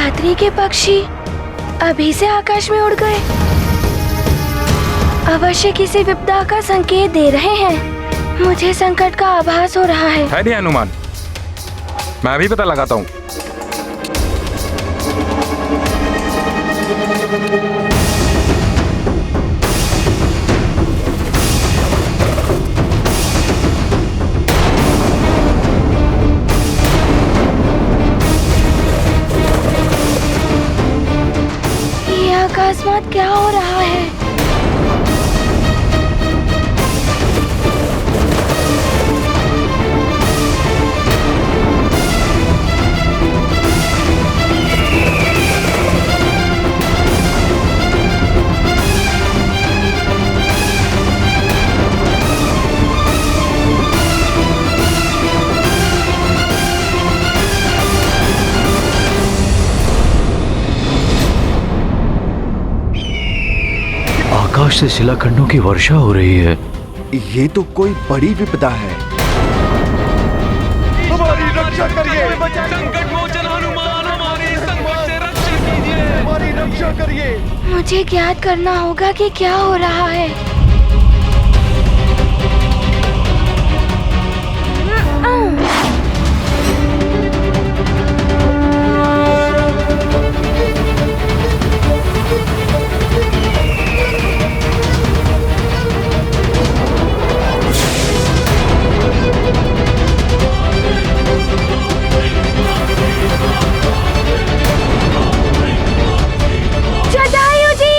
रात्रि के पक्षी अभी से आकाश में उड़ गए। अवश्य किसी विपदा का संकेत दे रहे हैं। मुझे संकट का आभास हो रहा है। नहीं हनुमान, मैं अभी पता लगाता हूँ। ये अकस्मात क्या हो रहा है? आकाश से शिलाखंडों की वर्षा हो रही है। ये तो कोई बड़ी विपदा है। हमारी रक्षा करिए। संकट मोचन हनुमान, हमारी संकट से रक्षा कीजिए। हमारी रक्षा करिए। मुझे ज्ञात करना होगा कि क्या हो रहा है। जटायु जी!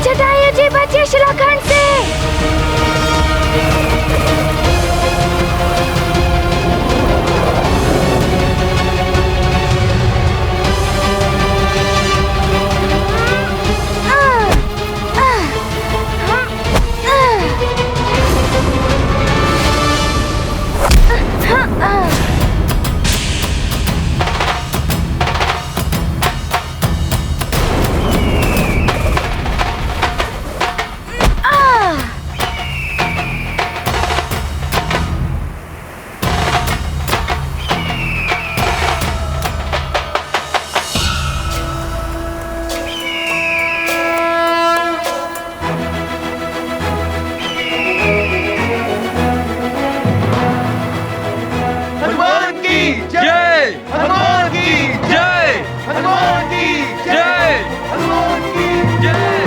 जटायु जी बचिए शिलाखंड से। हनुमान की जय! हनुमान की जय! हनुमान की जय! हनुमान की जय!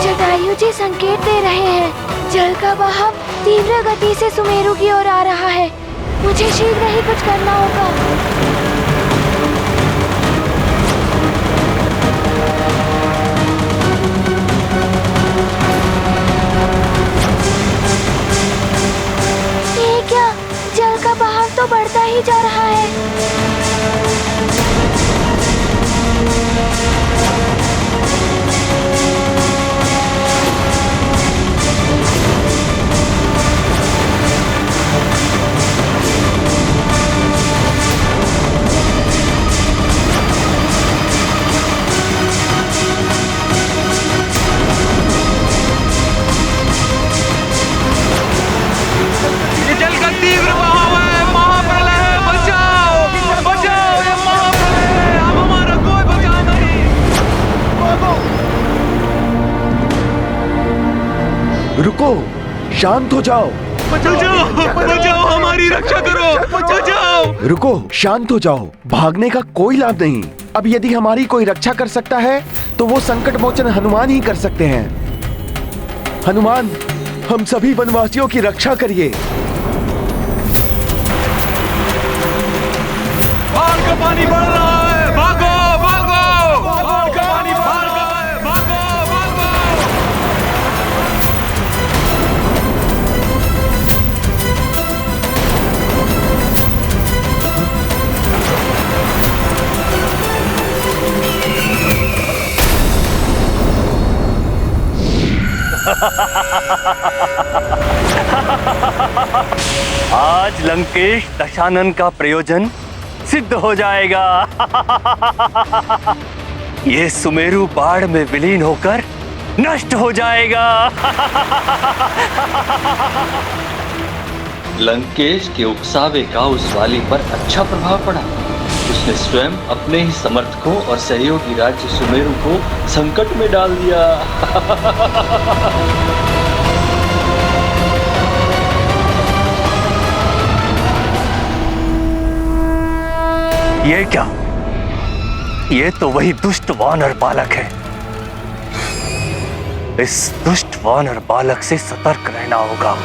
जटायु जी संकेत दे रहे हैं। जल का बहाव तीव्र गति से सुमेरु की ओर आ रहा है। मुझे शीघ्र ही कुछ करना होगा। ये क्या? जल का बहाव तो बढ़ता ही जा रहा है। ये जल का तीव्र बहाव है, महाप्रलय है, बचाओ! बचाओ, ये महाप्रलय है, अब हमारा कोई बचाव नहीं। रुको, शांत हो जाओ। बचाओ, बचाओ, हमारी रक्षा करो, बचाओ! रुको, शांत हो जाओ। भागने का कोई लाभ नहीं। अब यदि हमारी कोई रक्षा कर सकता है तो वो संकट मोचन हनुमान ही कर सकते हैं। हनुमान, हम सभी वनवासियों की रक्षा करिए। बाढ़ का पानी बढ़ रहा है, भागो, भागो! बाढ़ का पानी बढ़ रहा है, भागो, भागो! आज लंकेश दशानन का प्रयोजन सिद्ध हो जाएगा। ये सुमेरु बाढ़ में विलीन होकर नष्ट हो जाएगा। लंकेश के उकसावे का उस वाली पर अच्छा प्रभाव पड़ा। उसने स्वयं अपने ही समर्थकों और सहयोगी राज्य सुमेरु को संकट में डाल दिया। ये क्या? ये तो वही दुष्ट वानर बालक है। इस दुष्ट वानर बालक से सतर्क रहना होगा।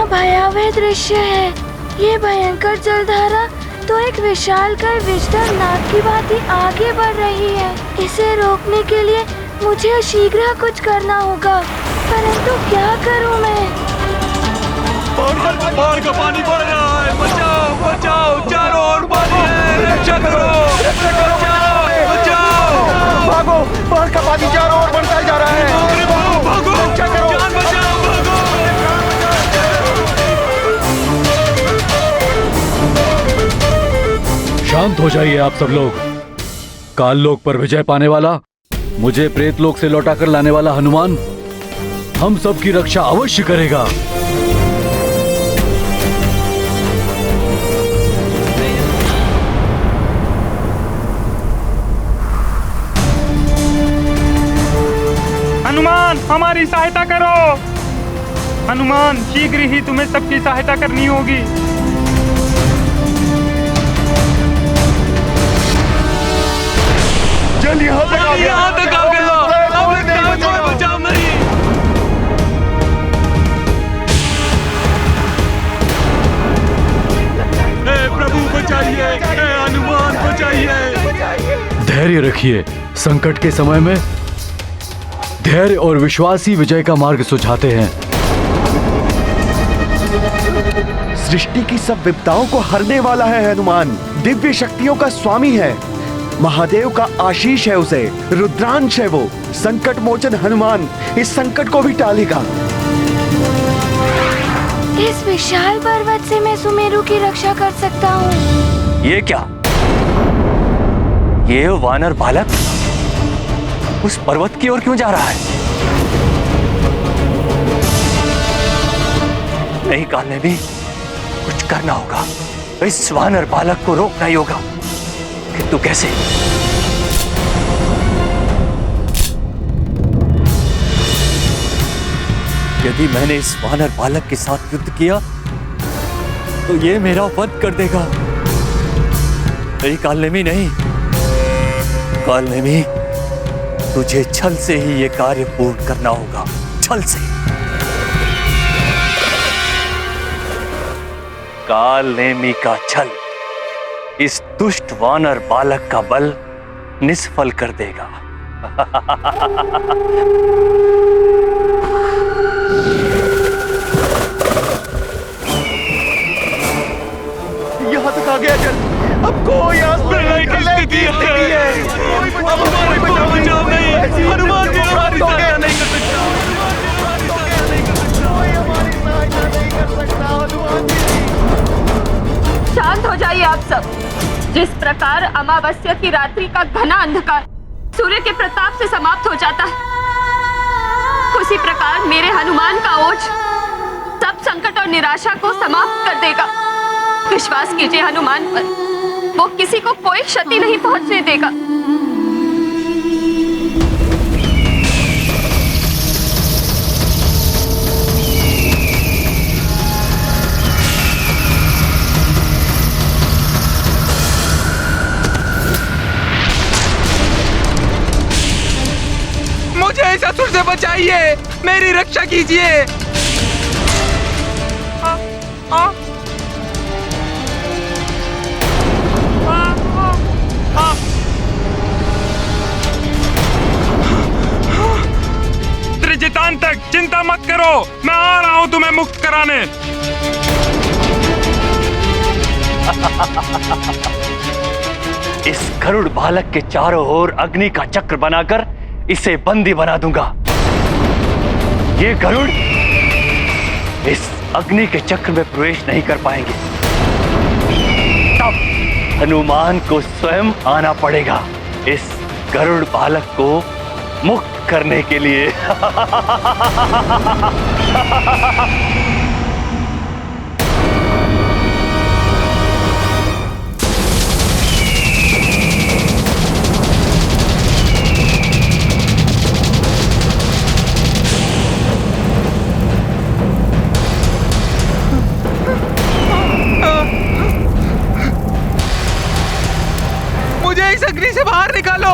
भयावह दृश्य है। ये भयंकर जलधारा तो एक विशालकाय विजडम नाग की भांति आगे बढ़ रही है। इसे रोकने के लिए मुझे शीघ्र कुछ करना होगा, परंतु क्या करूं मैं? बाढ़ का पानी बढ़ रहा है। बचाओ बचाओ, चारों ओर पानी है। रक्षा करो, बचाओ बचाओ। भागो, बाढ़ का पानी चारों ओर बढ़ता जा रहा है। भागो, रक्षा करो, जान बचाओ, भागो। शांत हो जाइए आप सब लोग। काल लोक पर विजय पाने वाला, मुझे प्रेत लोक से लौटाकर लाने वाला हनुमान हम सब की रक्षा अवश्य करेगा। हनुमान, हमारी सहायता करो। हनुमान, शीघ्र ही तुम्हें सबकी सहायता करनी होगी। जल यहाँ तक आ गया। यहाँ तक आ गया। अब लगता है कोई बचाव नहीं। हे प्रभु बचाइए, हे हनुमान बचाइए। धैर्य रखिए। संकट के समय में धैर्य और विश्वास ही विजय का मार्ग सुझाते हैं। सृष्टि की सब विपदाओं को हरने वाला है हनुमान। दिव्य शक्तियों का स्वामी है। महादेव का आशीष है उसे। रुद्रांश है वो। संकट मोचन हनुमान इस संकट को भी टालेगा। इस विशाल पर्वत से मैं सुमेरु की रक्षा कर सकता हूँ। ये क्या? ये वानर बालक उस पर्वत की ओर क्यों जा रहा है? नहीं, काल में भी कुछ करना होगा। इस वानर बालक को रोकना ही होगा। किंतु कैसे? यदि मैंने इस वानर बालक के साथ युद्ध किया तो ये मेरा वध कर देगा। नहीं कालनेमी, नहीं कालनेमी, तुझे छल से ही ये कार्य पूर्ण करना होगा। छल से। कालनेमी का छल इस दुष्ट वानर बालक का बल निष्फल कर देगा। यहाँ तक आ गया जल। अब कोई आसपास स्थिति है। अब हमारे को बचाव नहीं। हनुमान जी हमारी सहायता नहीं कर सकता। शांत हो जाइए आप सब। जिस प्रकार अमावस्या की रात्रि का घना अंधकार सूर्य के प्रताप से समाप्त हो जाता है, उसी प्रकार मेरे हनुमान का ओज सब संकट और निराशा को समाप्त कर देगा। विश्वास कीजिए हनुमान पर, वो किसी को कोई क्षति नहीं पहुंचने देगा। इस असुर से बचाइए, मेरी रक्षा कीजिए। त्रिजितांतक, चिंता मत करो, मैं आ रहा हूं तुम्हें मुक्त कराने। इस गरुड़ बालक के चारों ओर अग्नि का चक्र बनाकर इसे बंदी बना दूंगा। ये गरुड़ इस अग्नि के चक्र में प्रवेश नहीं कर पाएंगे। तब हनुमान को स्वयं आना पड़ेगा इस गरुड़ बालक को मुक्त करने के लिए। मुझे इस अग्नि से बाहर निकालो।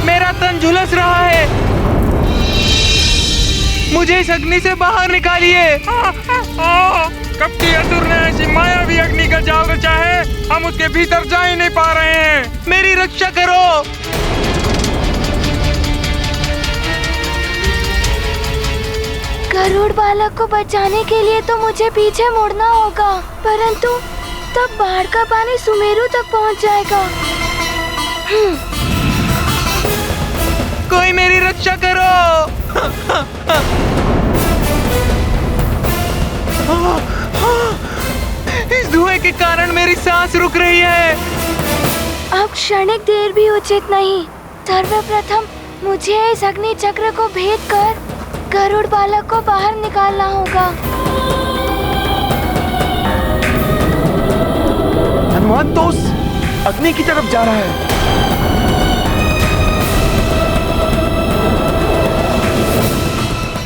मेरा तन झुलस रहा है, मुझे इस अग्नि से बाहर निकालिए। कब की असुर ने ऐसी मायावी अग्नि का जाल रचा है, हम उसके भीतर जा ही नहीं पा रहे हैं। मेरी रक्षा करो। गरुड़ बालक को बचाने के लिए तो मुझे पीछे मुड़ना होगा, परंतु तब बाढ़ का पानी सुमेरु तक पहुंच जाएगा। कोई मेरी रक्षा करो। इस धुएं के कारण मेरी सांस रुक रही है। अब क्षणिक देर भी उचित नहीं। सर्वप्रथम मुझे इस अग्नि चक्र को भेद कर गरुड़ बालक को बाहर निकालना होगा। हनुमान तो उस अग्नि की तरफ जा रहा है।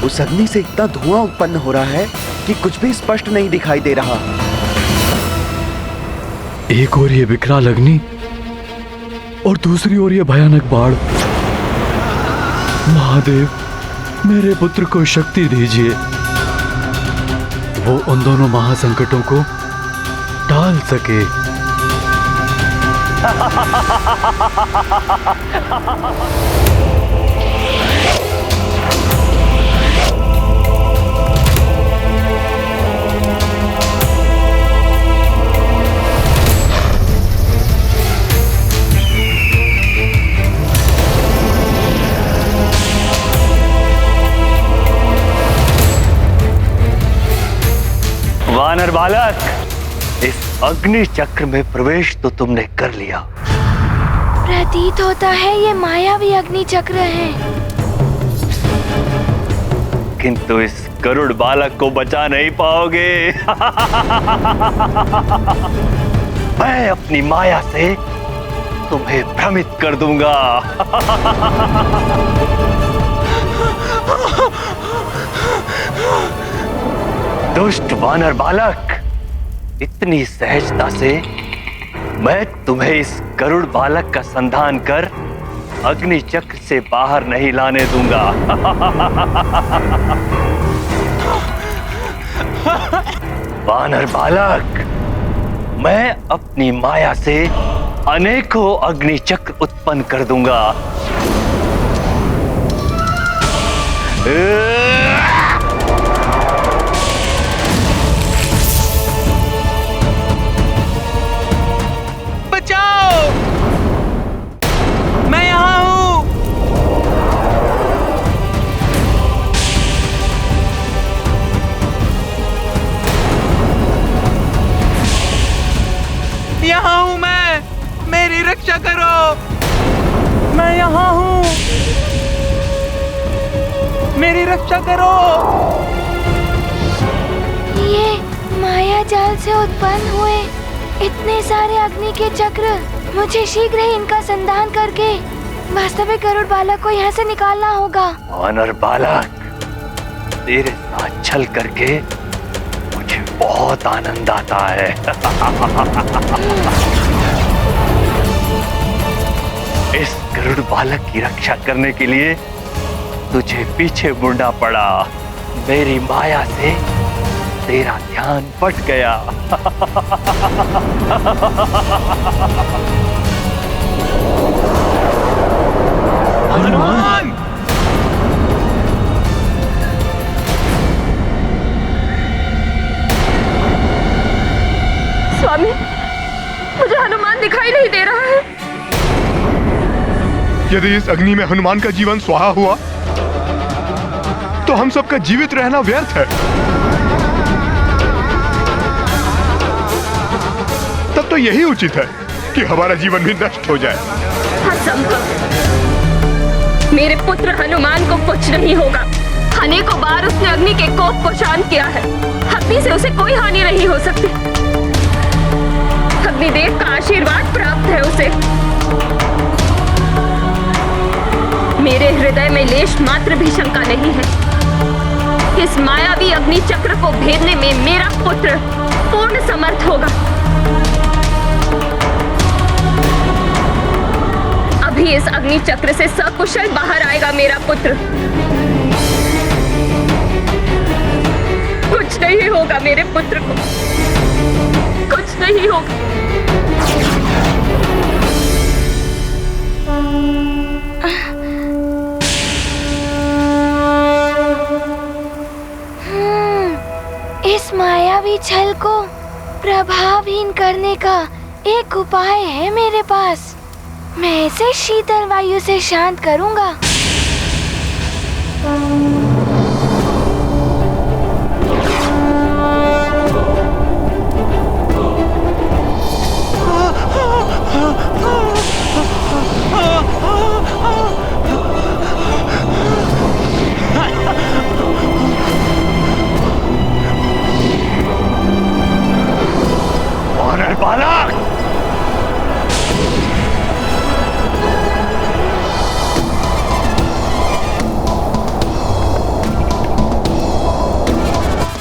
उस अग्नि से इतना धुआं उत्पन्न हो रहा है कि कुछ भी स्पष्ट नहीं दिखाई दे रहा। एक ओर ये विकराल अग्नि और दूसरी ओर ये भयानक बाढ़। महादेव, मेरे पुत्र को शक्ति दीजिए, वो उन दोनों महासंकटों को टाल सके। वानर बालक, इस अग्नि चक्र में प्रवेश तो तुमने कर लिया। प्रतीत होता है ये मायावी अग्नि चक्र है, किंतु इस गरुड़ बालक को बचा नहीं पाओगे। मैं अपनी माया से तुम्हें भ्रमित कर दूंगा। दुष्ट वानर बालक, इतनी सहजता से मैं तुम्हें इस गरुड़ बालक का संधान कर अग्नि चक्र से बाहर नहीं लाने दूंगा। वानर बालक, मैं अपनी माया से अनेकों अग्नि चक्र उत्पन्न कर दूंगा। बचाओ, मैं यहाँ हूँ। यहाँ हूँ मैं, मेरी रक्षा करो। मैं यहाँ हूँ, मेरी रक्षा करो। ये माया जाल से उत्पन्न हुए इतने सारे अग्नि के चक्र, मुझे शीघ्र ही इनका संधान करके वास्तविक गरुड़ बालक को यहाँ से निकालना होगा। वानर बालक, तेरे साथ छल करके मुझे बहुत आनंद आता है। इस गरुड़ बालक की रक्षा करने के लिए तुझे पीछे मुड़ना पड़ा। मेरी माया से तेरा ध्यान पट गया। हनुमान! स्वामी, मुझे हनुमान दिखाई नहीं दे रहा है। यदि इस अग्नि में हनुमान का जीवन स्वाहा हुआ तो हम सबका जीवित रहना व्यर्थ है। तब तो यही उचित है कि हमारा जीवन भी नष्ट हो जाए। असंभव। मेरे पुत्र हनुमान को कुछ नहीं होगा। अनेकों बार उसने अग्नि के कोप को शांत किया है। अग्नि से उसे कोई हानि नहीं हो सकती। अग्निदेव का आशीर्वाद प्राप्त है उसे। मेरे हृदय में लेश मात्र भी शंका नहीं है। इस मायावी अग्नि चक्र को भेदने में मेरा पुत्र पूर्ण समर्थ होगा। अभी इस अग्नि चक्र से सकुशल बाहर आएगा मेरा पुत्र। कुछ नहीं होगा मेरे पुत्र को, कुछ नहीं होगा। इस मायावी छल को प्रभावहीन करने का एक उपाय है मेरे पास। मैं इसे शीतल वायु से शांत करूंगा। वानर बालक!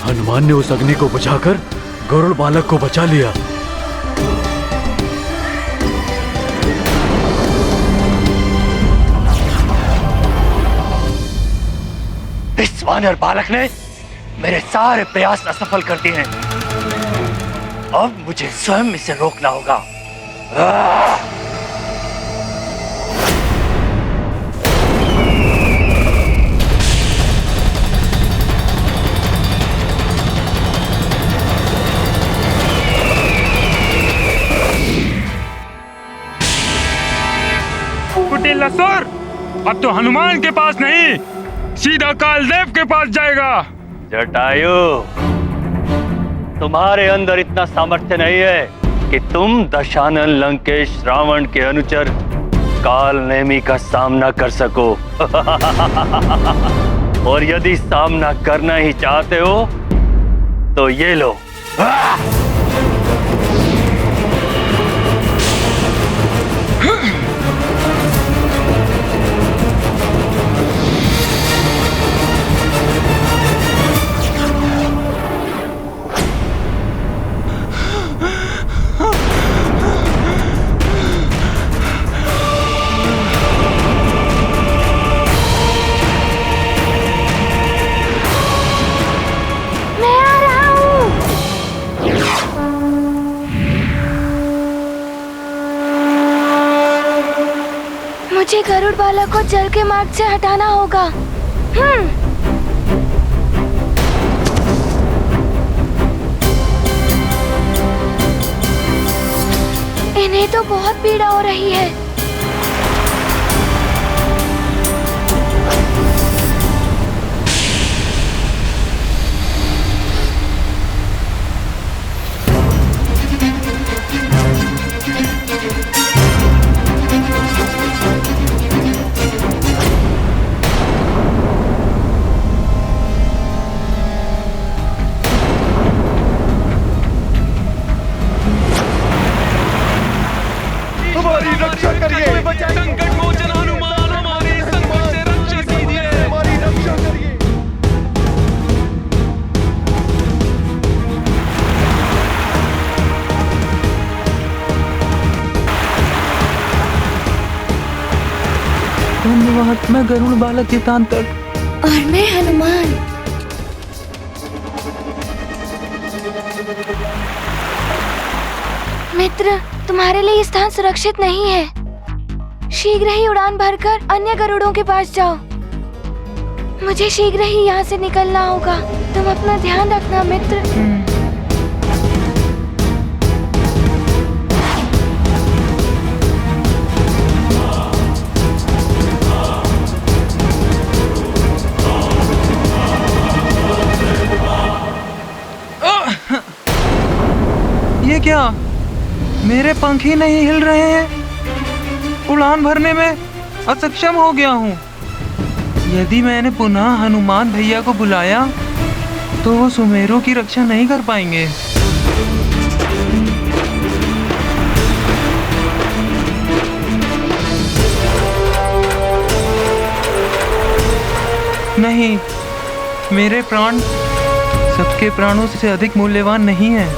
हनुमान ने उस अग्नि को बुझाकर गरुड़ बालक को बचा लिया। इस वानर बालक ने मेरे सारे प्रयास असफल कर दिए हैं। अब मुझे स्वयं इसे रोकना होगा। कुटिल असुर, अब तो हनुमान के पास नहीं, सीधा कालदेव के पास जाएगा। जटायु, तुम्हारे अंदर इतना सामर्थ्य नहीं है कि तुम दशानन लंकेश रावण के अनुचर काल नेमी का सामना कर सको। और यदि सामना करना ही चाहते हो तो ये लो। मुझे गरुड़ बालक को जल के मार्ग से हटाना होगा। इन्हें तो बहुत पीड़ा हो रही है। हमारी रक्षा कर धन्यवाद। मैं गरुड़ बालक चितांतक। और मैं हनुमान। मित्र, तुम्हारे लिए ये स्थान सुरक्षित नहीं है। शीघ्र ही उड़ान भरकर अन्य गरुड़ों के पास जाओ। मुझे शीघ्र ही यहाँ से निकलना होगा। तुम अपना ध्यान रखना मित्र। ये क्या? मेरे पंख ही नहीं हिल रहे हैं। उड़ान भरने में असक्षम हो गया हूँ। यदि मैंने पुनः हनुमान भैया को बुलाया तो वो सुमेरु की रक्षा नहीं कर पाएंगे। नहीं, मेरे प्राण सबके प्राणों से अधिक मूल्यवान नहीं है।